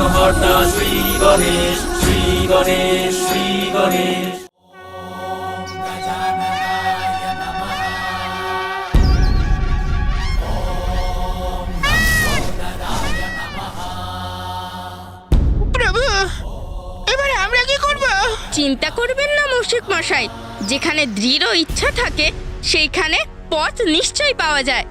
বিঘ্নহর্তা শ্রী গণেশ, শ্রী গণেশ, শ্রী গণেশ। প্রভু, এবারে আমরা কি করব? চিন্তা করবেন না মুশরিক মশাই, যেখানে দৃঢ় ইচ্ছা থাকে সেইখানে পথ নিশ্চয়ই পাওয়া যায়।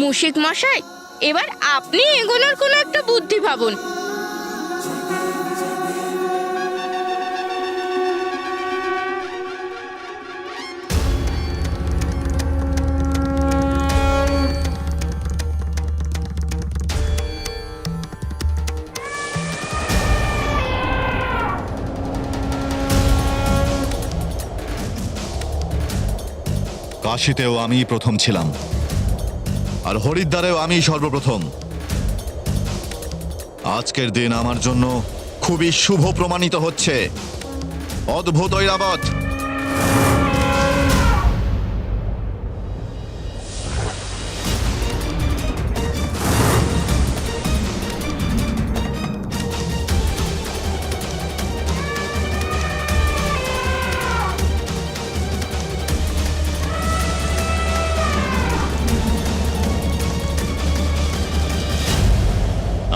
মুশরিক মশাই, এবার আপনি এগোনোর কোনো একটা বুদ্ধি ভাবুন। কাশীতেও আমি প্রথম ছিলাম, আর হরিদ্বারেও আমি সর্বপ্রথম। আজকের দিন আমার জন্য খুবই শুভ প্রমাণিত হচ্ছে। অদ্ভুত ঐরাবত,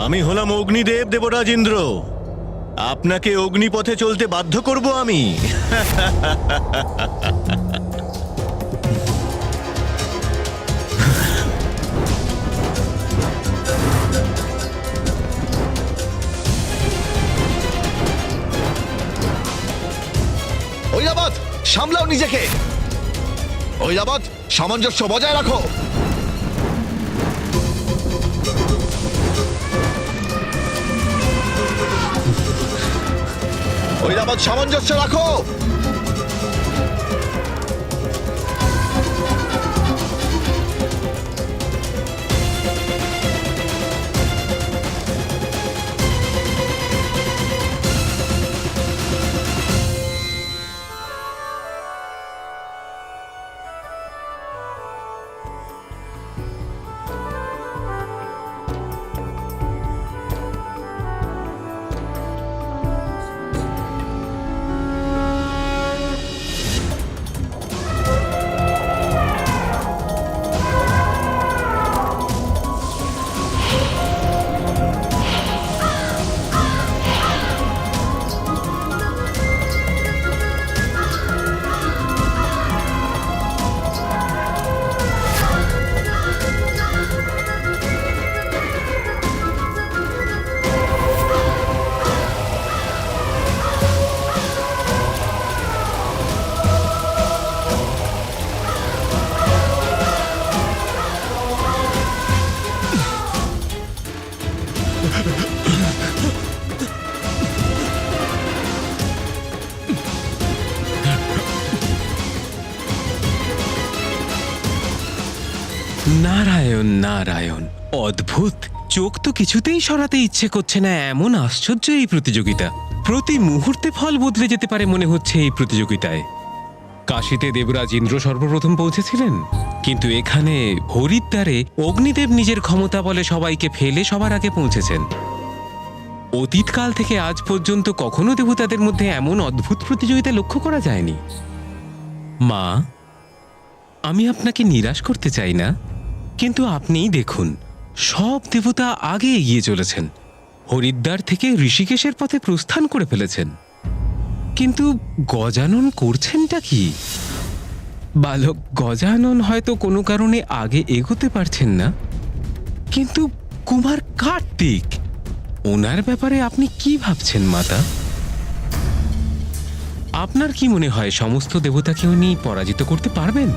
আমি হলাম অগ্নিদেব দেবরাজ ইন্দ্র। আপনাকে অগ্নিপথে চলতে বাধ্য করব আমি। ঐরাবত সামলাও নিজেকে। ঐরাবত, সামঞ্জস্য বজায় রাখো। ঐরাবত, সামঞ্জস্য রাখো। নারায়ণ নারায়ণ, অদ্ভুত। চোখ তো কিছুতেই সরাতে ইচ্ছে করছে না, এমন আশ্চর্য এই প্রতিযোগিতা। প্রতি মুহূর্তে ফল বদলে যেতে পারে মনে হচ্ছে এই প্রতিযোগিতায়। কাশীতে দেবরাজ ইন্দ্র সর্বপ্রথম পৌঁছেছিলেন, কিন্তু এখানে হরিদ্বারে অগ্নিদেব নিজের ক্ষমতা বলে সবাইকে ফেলে সবার আগে পৌঁছেছেন। অতীতকাল থেকে আজ পর্যন্ত কখনো দেবতাদের মধ্যে এমন অদ্ভুত প্রতিযোগিতা লক্ষ্য করা যায়নি। মা, আমি আপনাকে নিরাশ করতে চাই না, কিন্তু আপনিই দেখুন, সব দেবতা আগে এগিয়ে চলেছেন। হরিদ্বার থেকে ঋষিকেশের পথে প্রস্থান করে ফেলেছেন, কিন্তু গজানন করছেনটা কি? বালক গজানন হয়তো কোনো কারণে আগে এগোতে পারছেন না, কিন্তু কুমার কার্তিক, ওনার ব্যাপারে আপনি কি ভাবছেন মাতা? আপনার কি মনে হয় সমস্ত দেবতাকে উনি পরাজিত করতে পারবেন?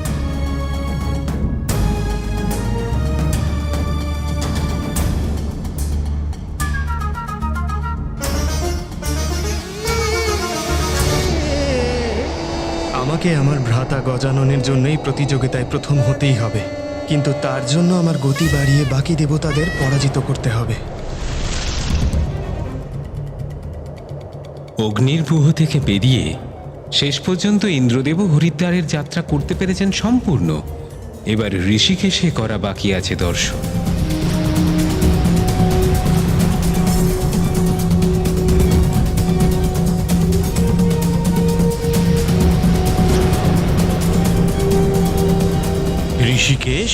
আমাকে আমার ভ্রাতা গজাননের জন্যই প্রতিযোগিতায় প্রথম হতেই হবে, কিন্তু তার জন্য আমার গতি বাড়িয়ে বাকি দেবতাদের পরাজিত করতে হবে। অগ্নির গুহ থেকে বেরিয়ে শেষ পর্যন্ত ইন্দ্রদেব হরিদ্বারের যাত্রা করতে পেরেছেন সম্পূর্ণ। এবার ঋষিকেশে করা বাকি আছে দর্শন। ঋষিকেশ,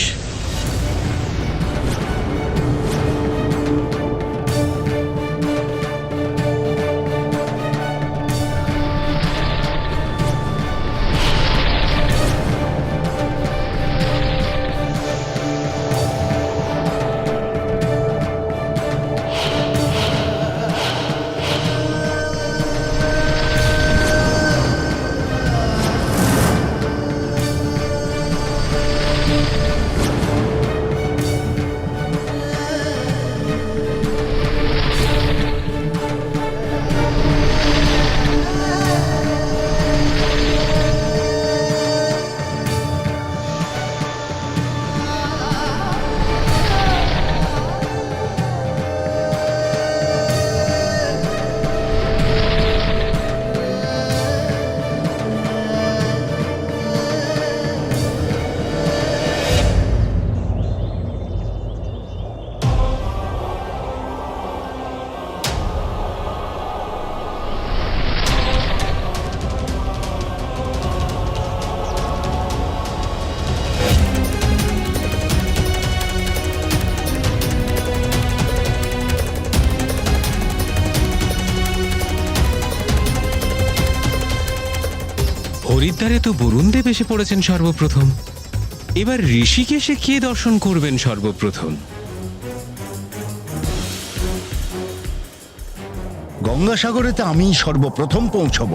হরিদ্বারে তো বরুণদেব এসে পড়েছেন সর্বপ্রথম। এবার ঋষিকেশে কে দর্শন করবেন সর্বপ্রথম? গঙ্গাসাগরেতে আমি সর্বপ্রথম পৌঁছব।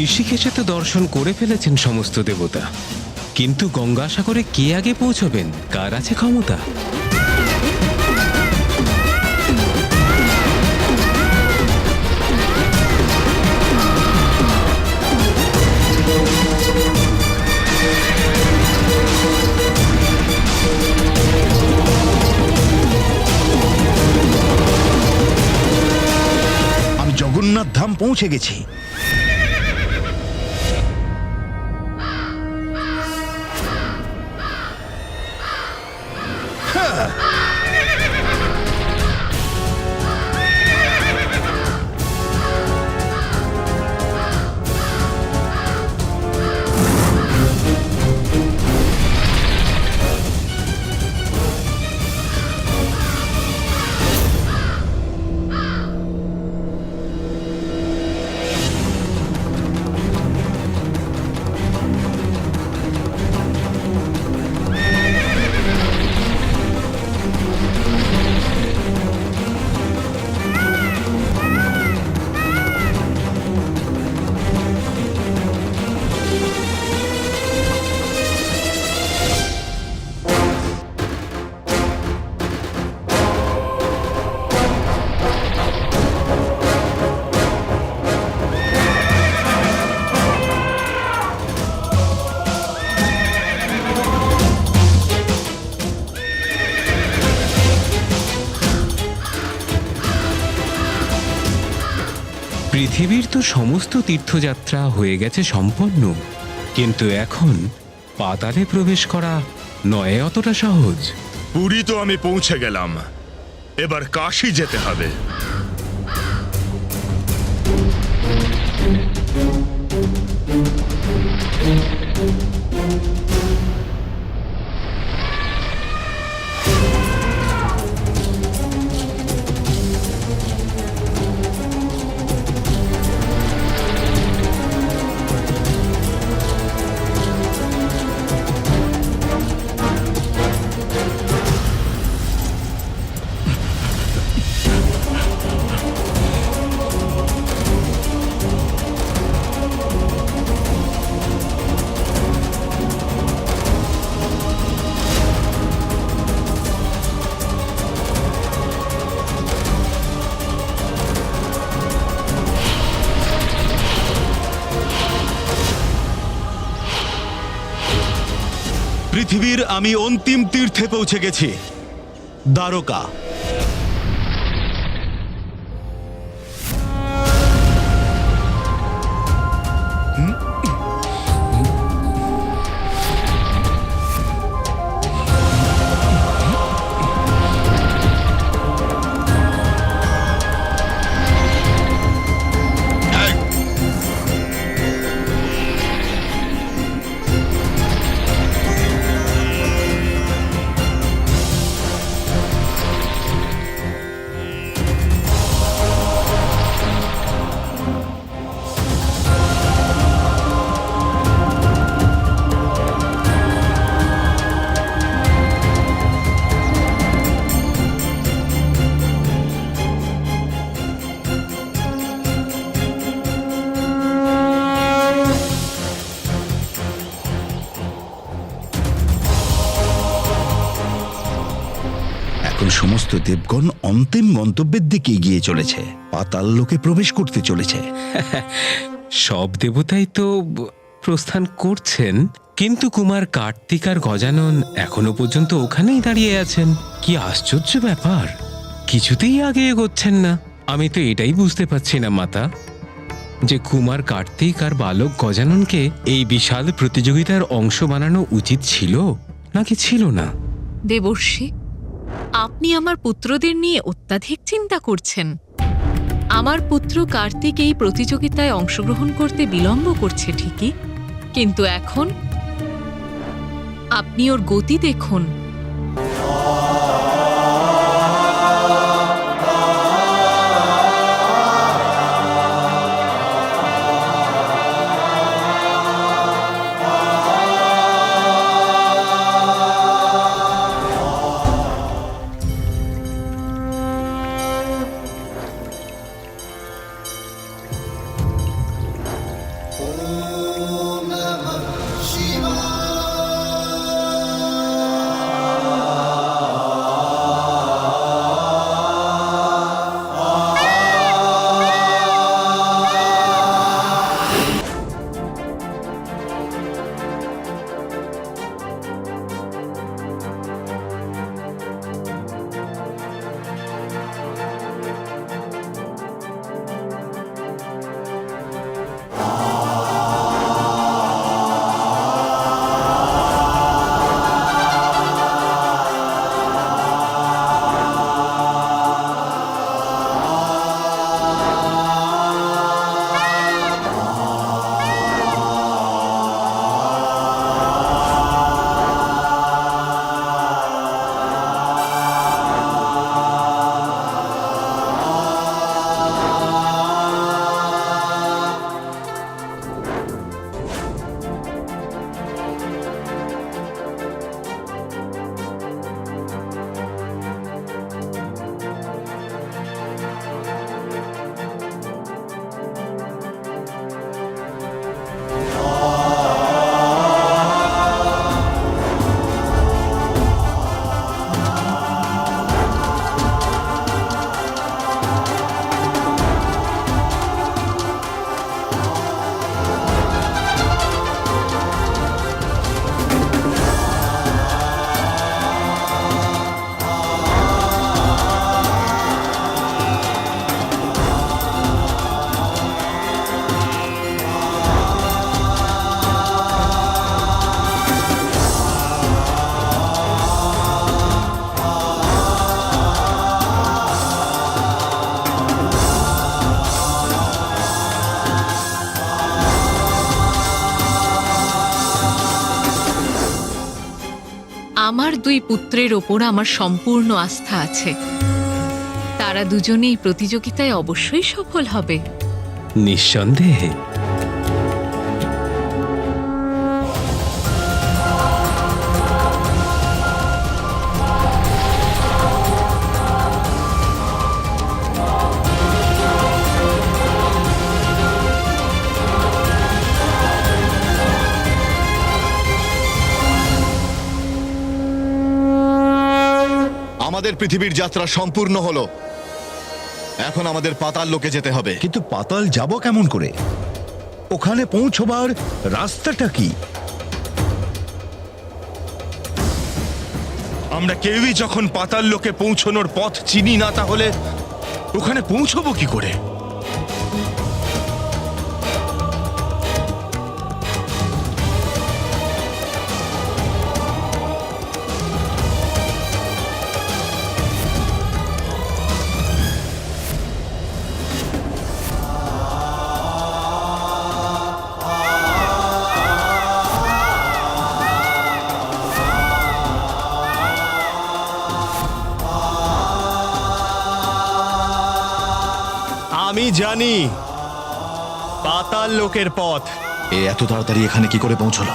ঋষিকেশে তো দর্শন করে ফেলেছেন সমস্ত দেবতা, কিন্তু গঙ্গাসাগরে কে আগে পৌঁছবেন? কার আছে ক্ষমতা? আমি জগন্নাথ ধাম পৌঁছে গেছি। পৃথিবীর তো সমস্ত তীর্থযাত্রা হয়ে গেছে সম্পন্ন, কিন্তু এখন পাতালে প্রবেশ করা নয় অতটা সহজ। পুরী তো আমি পৌঁছে গেলাম, এবার কাশী যেতে হবে। পৃথিবীর আমি অন্তিম তীর্থে পৌঁছে গেছি, দ্বারকা। এখন সমস্ত দেবগণ অন্তিম গন্তব্যের দিকে এগিয়ে চলেছে, পাতাল লোকে প্রবেশ করতে চলেছে। সব দেবতাই তো প্রস্থান করছেন, কিন্তু কুমার কার্তিক আর গজানন এখনো পর্যন্ত ওখানেই দাঁড়িয়ে আছেন। কি আশ্চর্য ব্যাপার, কিছুতেই আগে এগোচ্ছেন না। আমি তো এটাই বুঝতে পারছি না মাতা, যে কুমার কার্তিক আর বালক গজাননকে এই বিশাল প্রতিযোগিতার অংশ বানানো উচিত ছিল নাকি ছিল না। দেবর্ষি, আপনি আমার পুত্রদের নিয়ে অত্যাধিক চিন্তা করছেন। আমার পুত্র কার্তিক এই প্রতিযোগিতায় অংশগ্রহণ করতে বিলম্ব করছে ঠিকই, কিন্তু এখন আপনি ওর গতি দেখুন। আমার দুই পুত্রের ওপর আমার সম্পূর্ণ আস্থা আছে। তারা দুজনেই প্রতিযোগিতায় অবশ্যই সফল হবে। নিঃসন্দেহে। আমাদের পৃথিবীর যাত্রা সম্পূর্ণ হলো। এখন আমাদের পাতাল লোকে যেতে হবে। কিন্তু পাতাল যাব কেমন করে? ওখানে পৌঁছবার রাস্তাটা কি? আমরা কেউই যখন পাতাল লোকে পৌঁছনোর পথ চিনি না, তাহলে ওখানে পৌঁছবো কি করে? আমি জানি পাতাল লোকের পথ। এ এত তাড়াতাড়ি এখানে কি করে পৌঁছলো?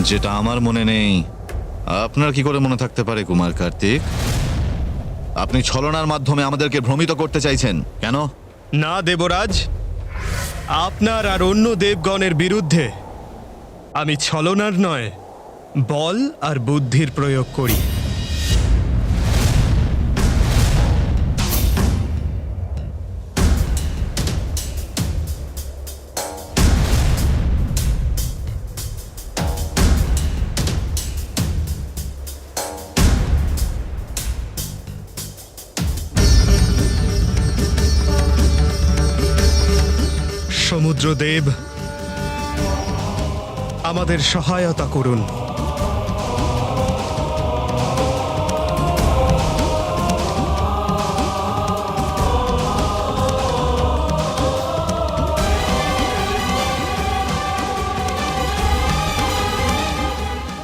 যেটা আমার মনে নেই আপনার কি করে মনে থাকতে পারে কুমার কার্তিক? আপনি ছলনার মাধ্যমে আমাদেরকে ভ্রমিত করতে চাইছেন কেন? না দেবরাজ, আপনার আর অন্য দেবগণের বিরুদ্ধে আমি ছলনার নয়, বল আর বুদ্ধির প্রয়োগ করি। সমুদ্রদেব, আমাদের সহায়তা করুন।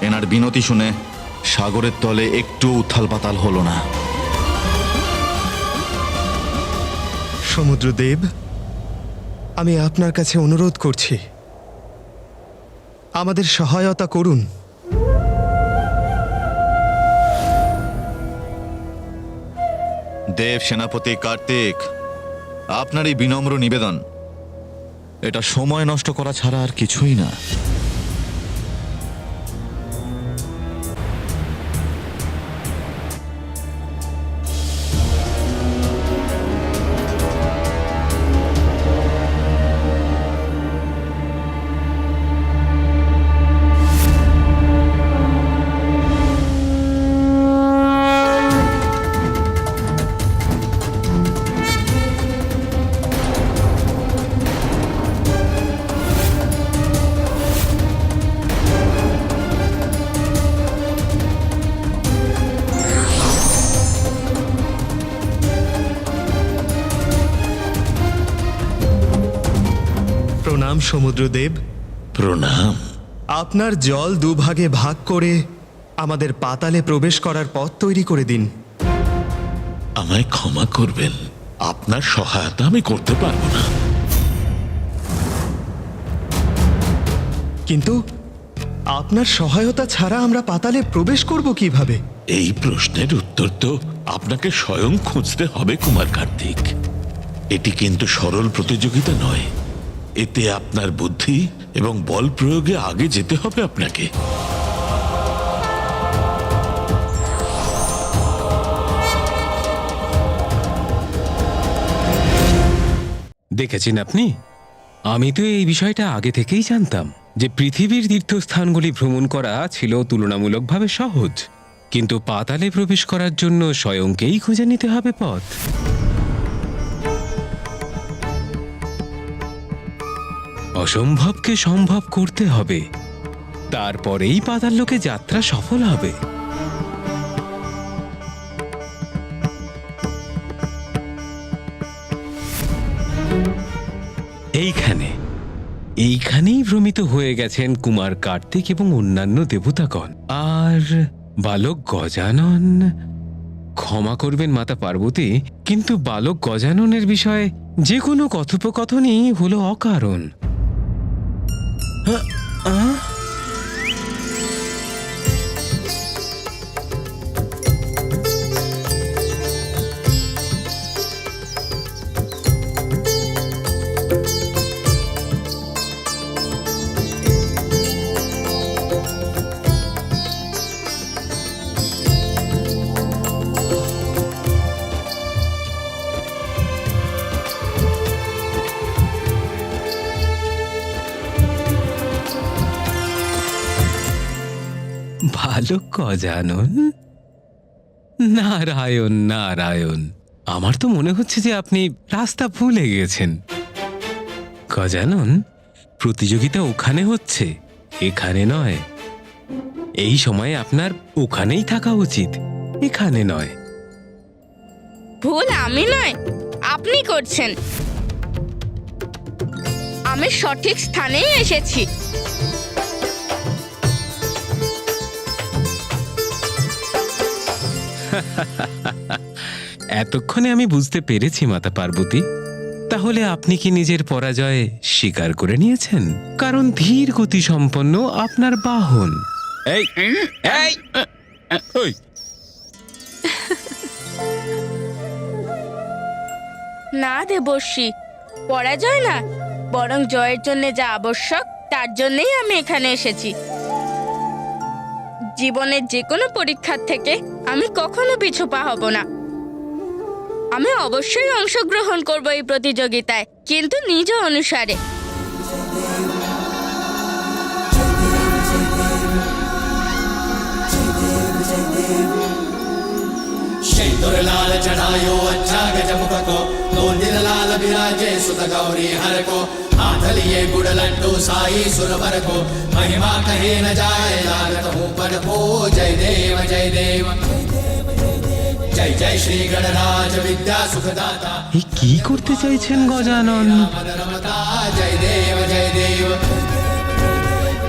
এনার বিনতি শুনে সাগরের তলে একটু উত্থাল পাতাল হলো না। সমুদ্রদেব, আমি আপনার কাছে অনুরোধ করছি, আমাদের সহায়তা করুন। দেব সেনাপতি কার্তিক, আপনার এই বিনম্র নিবেদন, এটা সময় নষ্ট করা ছাড়া আর কিছুই না। প্রণাম সমুদ্রদেব। প্রণাম। আপনার জল দুভাগে ভাগ করে আমাদের পাতালে প্রবেশ করার পথ তৈরি করে দিন। আমায় ক্ষমা করবেন, আপনার সহায়তা আমি করতে পারবো না। কিন্তু আপনার সহায়তা ছাড়া আমরা পাতালে প্রবেশ করব কিভাবে? এই প্রশ্নের উত্তর তো আপনাকে স্বয়ং খুঁজতে হবে কুমার কার্তিক। এটি কিন্তু সরল প্রতিযোগিতা নয়, এতে আপনার বুদ্ধি এবং বল প্রয়োগে আগে যেতে হবে আপনাকে। দেখেছেন আপনি, আমি তো এই বিষয়টা আগে থেকেই জানতাম যে পৃথিবীর তীর্থস্থানগুলি ভ্রমণ করা ছিল তুলনামূলকভাবে সহজ, কিন্তু পাতালে প্রবেশ করার জন্য স্বয়ংকেই খুঁজে নিতে হবে পথ। অসম্ভবকে সম্ভব করতে হবে, তারপরেই পাতাল লোকে যাত্রা সফল হবে। এইখানেই ভ্রমিত হয়ে গেছেন কুমার কার্তিক এবং অন্যান্য দেবতাগণ। আর বালক গজানন, ক্ষমা করবেন মাতা পার্বতী, কিন্তু বালক গজাননের বিষয়ে যে কোনো কথোপকথনই হলো অকারণ। বালক গজানন, নারায়ণ নারায়ণ। আমার তো মনে হচ্ছে যে আপনি রাস্তা ভুলে গেছেন। গজানন, প্রতিযোগিতা ওখানে হচ্ছে, এখানে নয়। এই সময়ে আপনার ওখানেই থাকা উচিত, এখানে নয়। ভুল আমি নয়, আপনি করছেন। আমি সঠিক স্থানেই এসেছি। এতক্ষণে আমি বুঝতে পেরেছি মাতা পার্বতী। তাহলে আপনি কি নিজের পরাজয় স্বীকার করে নিয়েছেন? কারণ ধীর গতি সম্পন্ন আপনার বাহন। এই এই ওই, না দেবর্ষী, পরাজয় না, বরং জয়ের জন্য যা আবশ্যক তার জন্যই আমি এখানে এসেছি। জীবনের যে কোনো পরীক্ষার থেকে আমি কখনো পিছু পা হব না। আমি অবশ্যই অংশগ্রহণ করব এই প্রতিযোগিতায়, কিন্তু নিজ অনুসারে। सिंदूर लाल चढ़ायो अच्छा गजमुख को, तोंदिल लाल विराजे सुत गौरी हर को, हाथ लिए गुड़ लड्डू साई सुरवर को, महिमा कहे न जाए लागत हूँ पर को। जय देव जय देव, जय जय श्री गणराज विद्या सुखदाता, এই কি করতে চাইছেন গজানন? मन रमता। जय देव जय देव,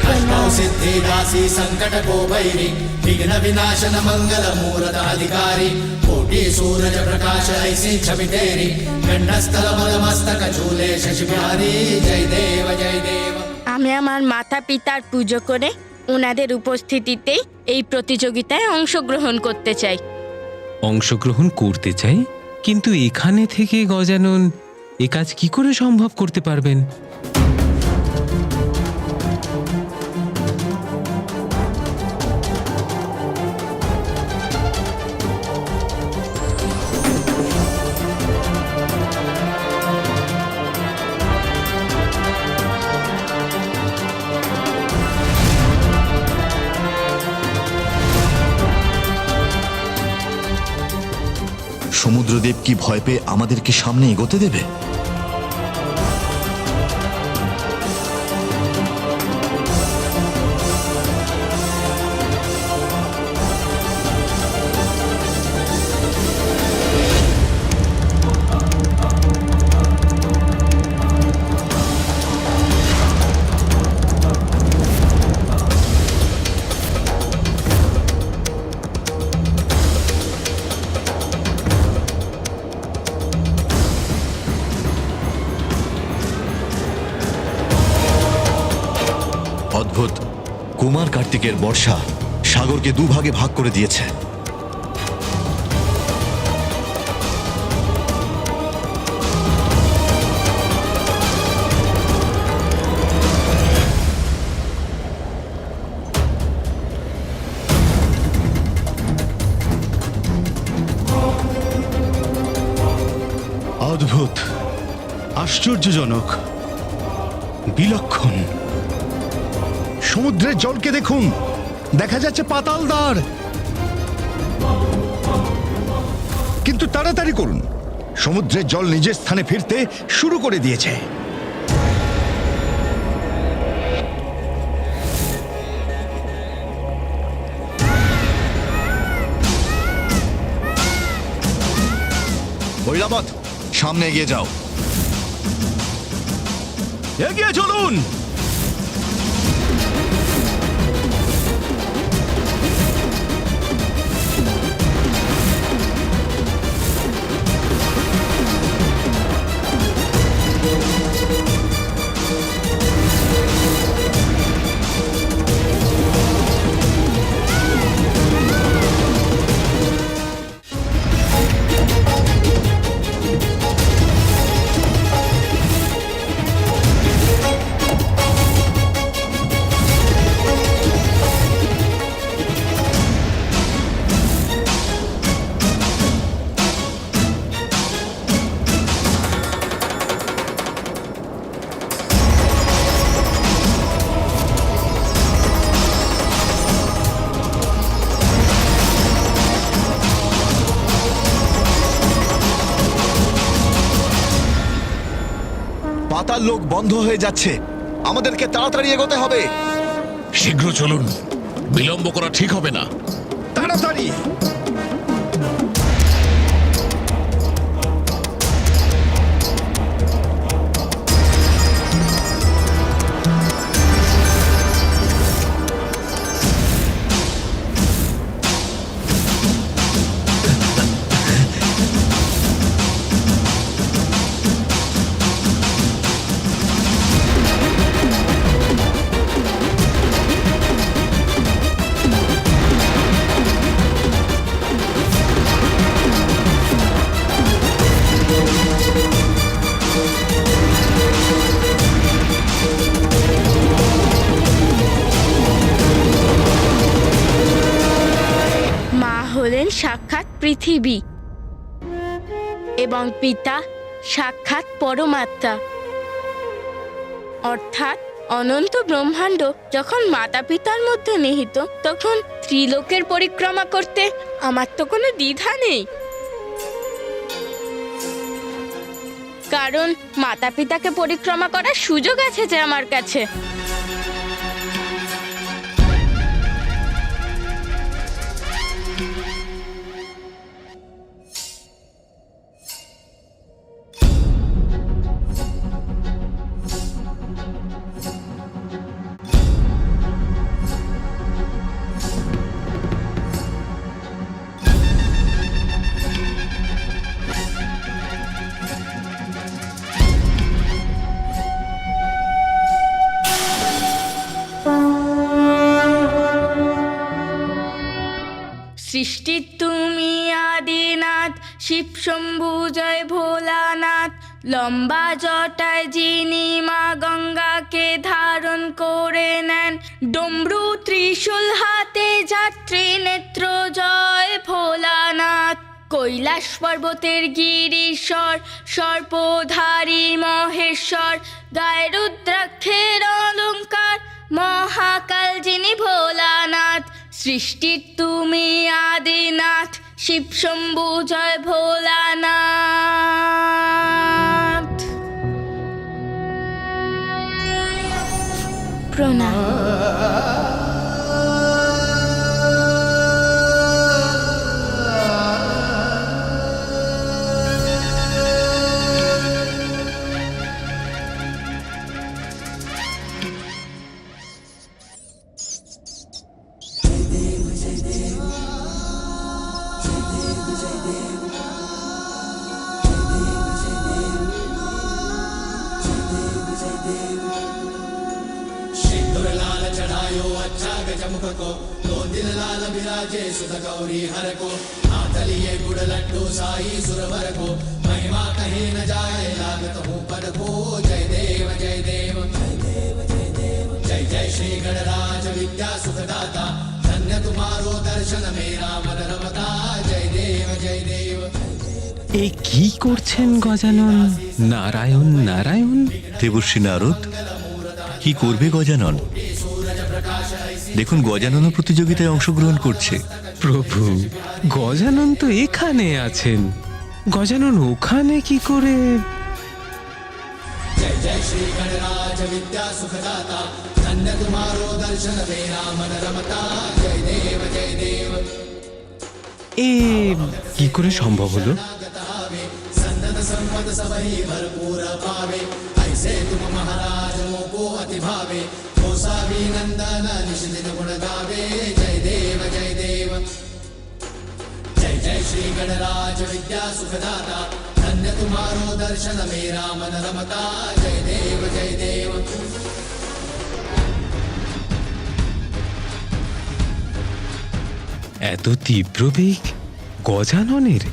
खड्गौ सिद्धि दासी संकट को भैरी, विघ्न विनाशन मंगल मूरत अधिकारी, कोटि सूरज प्रकाश ऐसी छवि तेरी, गंडस्थल मद मस्तक झूले शशि बिहारी। जय देव जय देव। আমি আমার মাতা পিতার পুজো করে ওনাদের উপস্থিতিতেই এই প্রতিযোগিতায় অংশগ্রহণ করতে চাই। অংশগ্রহণ করতে চাই, কিন্তু এখানে থেকে গজানন এ কাজ কি করে সম্ভব করতে পারবেন? সমুদ্রদেব কি ভয় পেয়ে আমাদেরকে সামনে এগোতে দেবে? অদ্ভুত, কুমার কার্তিকের বর্ষা সাগরকে দুভাগে ভাগ করে দিয়েছে। অদ্ভুত, আশ্চর্যজনক, বিলক্ষণ। সমুদ্রের জলকে দেখুন, দেখা যাচ্ছে পাতাল দ্বার। কিন্তু তাড়াতাড়ি করুন, সমুদ্রের জল নিজের স্থানে ফিরতে শুরু করে দিয়েছে। ঐরাবত, সামনে এগিয়ে যাও। এগিয়ে চলুন। পাতাল লোক বন্ধ হয়ে যাচ্ছে, আমাদেরকে তাড়াতাড়ি এগোতে হবে। শীঘ্র চলুন, বিলম্ব করা ঠিক হবে না। তাড়াতাড়ি। মা হলেন সাক্ষাৎ পৃথিবী এবং পিতা সাক্ষাৎ পরমাত্মা, অর্থাৎ অনন্ত ব্রহ্মাণ্ড যখন মাতা পিতার মধ্যে নিহিত, তখন ত্রিলোকের পরিক্রমা করতে আমার তো কোনো দ্বিধা নেই। কারণ মাতা পিতাকে পরিক্রমা করার সুযোগ আছে যে আমার কাছে। সৃষ্টি তুমি আদিনাথ, শিব শম্ভু জয় ভোলানাথ, লম্বা জটায় যিনি মা গঙ্গাকে ধারণ করে নেন, ডমরু ত্রিশূল হাতে যাত্রী নেত্র জয় ভোলানাথ, কৈলাস পর্বতের গিরিশ্বর, সর্পধারী মহেশ্বর, গায়ে রুদ্রাক্ষের অলঙ্কার, মহাকাল যিনি ভোলানাথ। সৃষ্টির তুমি আদিনাথ, শিব শম্ভু জয় ভোলানাথ। প্রণাম। सिंदूर लाल चढ़ायो अच्छा गजमुख को, दो दिल लाल विराजे सुत गौरी हर को, हाथ लिए गुड़ लड्डू साई सुरवर को, महिमा कहीं न जाए लागत हूँ पद को। जय देव जय देव जय देव जय देव, जय जय श्री गणराज विद्या सुखदाता, धन्य तुम्हारो दर्शन मेरा मन रमता। जय देव जय देव। এ কি করছেন গজানন? নারায়ণ নারায়ণ। দেবর্ষী নারদ, কি করবে গজানন? দেখুন, গজাননও প্রতিযোগিতায় অংশগ্রহণ করছে। প্রভু, গজানন তো এখানে আছেন, গজানন ওখানে কি করে? जय जय श्री गणराज विद्या सुखदाता, धन्य तुम्हारो दर्शन मेरा मन रमता। जय देव जय देव। এ কি করে সম্ভব হলো? सन्नत संवाद मत सब ही भरपूर पावे ऐसे तुम महाराज मोको अति भावे कोसा भी नंदन निश दिन गुण गावे जय देव जय देव जय जय श्री गणराज विद्या सुखदाता धन्य तुम्हारो दर्शन मेरा मन रमता जय देव जय देव এত তীব্র বেগ গজাননের।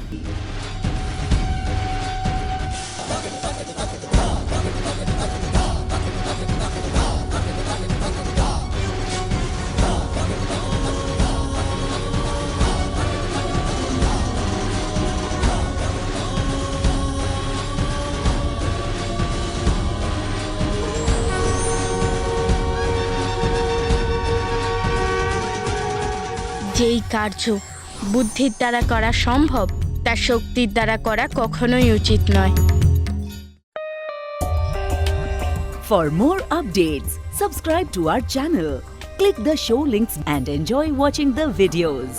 যেই কার্য বুদ্ধির দ্বারা করা সম্ভব তা শক্তির দ্বারা করা কখনোই উচিত নয়। For more updates, subscribe to our channel, click the show links and enjoy watching the videos.